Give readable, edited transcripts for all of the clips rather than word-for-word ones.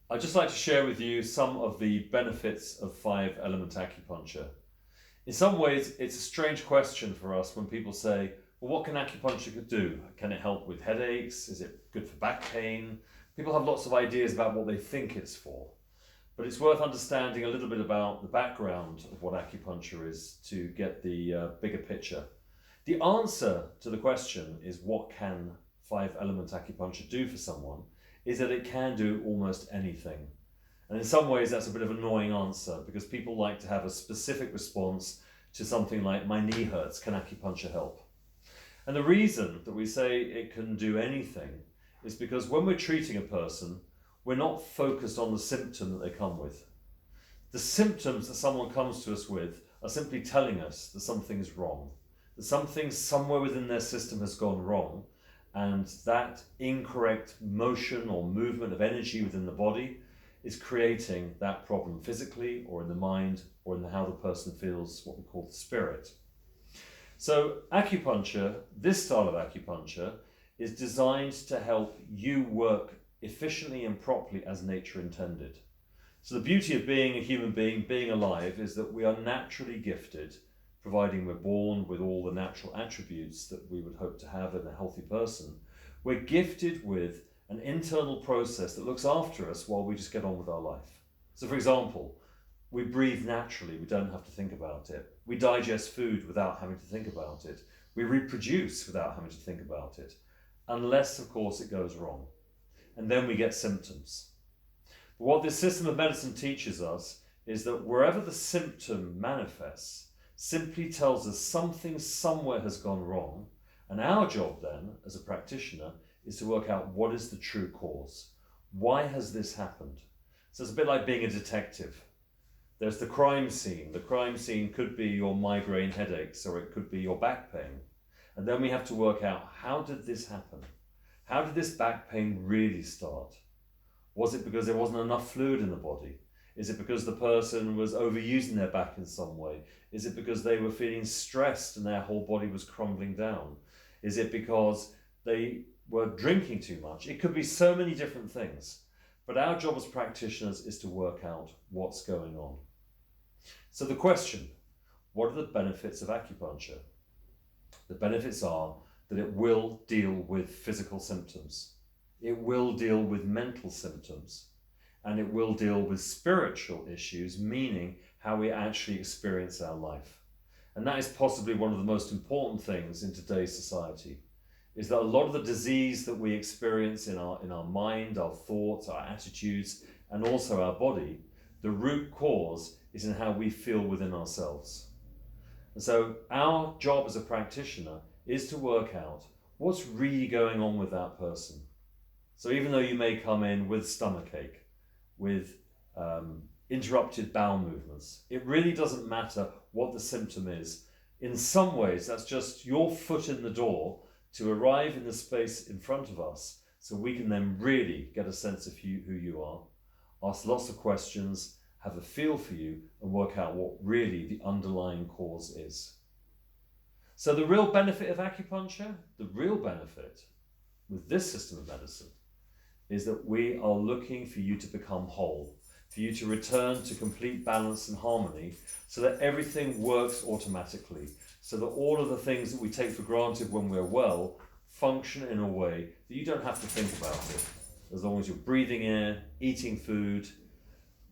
I'd just like to share with you some of the benefits of five-element acupuncture. In some ways, it's a strange question for us when people say, well, what can acupuncture do? Can it help with headaches? Is it good for back pain? People have lots of ideas about what they think it's for. But it's worth understanding a little bit about the background of what acupuncture is to get the bigger picture. The answer to the question is what can five-element acupuncture do for someone, is that it can do almost anything. And in some ways that's a bit of an annoying answer because people like to have a specific response to something like, my knee hurts, can acupuncture help? And the reason that we say it can do anything is because when we're treating a person, we're not focused on the symptom that they come with. The symptoms that someone comes to us with are simply telling us that something is wrong, that something somewhere within their system has gone wrong, and that incorrect motion or movement of energy within the body is creating that problem physically or in the mind or in how the person feels, what we call the spirit. So acupuncture, this style of acupuncture, is designed to help you work efficiently and properly as nature intended. So the beauty of being a human being, being alive, is that we are naturally gifted, providing we're born with all the natural attributes that we would hope to have in a healthy person. We're gifted with an internal process that looks after us while we just get on with our life. So for example, we breathe naturally, we don't have to think about it. We digest food without having to think about it. We reproduce without having to think about it, unless of course it goes wrong. And then we get symptoms. But what this system of medicine teaches us is that wherever the symptom manifests, simply tells us something somewhere has gone wrong, and our job then, as a practitioner, is to work out what is the true cause. Why has this happened? So it's a bit like being a detective. There's the crime scene. The crime scene could be your migraine headaches, or it could be your back pain. And then we have to work out, how did this happen? How did this back pain really start? Was it because there wasn't enough fluid in the body? Is it because the person was overusing their back in some way? Is it because they were feeling stressed and their whole body was crumbling down? Is it because they were drinking too much? It could be so many different things. But our job as practitioners is to work out what's going on. So the question, what are the benefits of acupuncture? The benefits are that it will deal with physical symptoms. It will deal with mental symptoms. And it will deal with spiritual issues, meaning how we actually experience our life. And that is possibly one of the most important things in today's society, is that a lot of the disease that we experience in our mind, our thoughts, our attitudes, and also our body, the root cause is in how we feel within ourselves. And so our job as a practitioner is to work out what's really going on with that person. So even though you may come in with stomachache, with interrupted bowel movements, it really doesn't matter what the symptom is. In some ways, that's just your foot in the door to arrive in the space in front of us, so we can then really get a sense of who you are, ask lots of questions, have a feel for you, and work out what really the underlying cause is. So the real benefit of acupuncture, the real benefit with this system of medicine, is that we are looking for you to become whole, for you to return to complete balance and harmony, so that everything works automatically, so that all of the things that we take for granted when we're well function in a way that you don't have to think about it. As long as you're breathing air, eating food,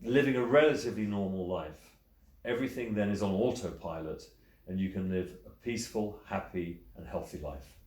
living a relatively normal life, everything then is on autopilot and you can live a peaceful, happy and healthy life.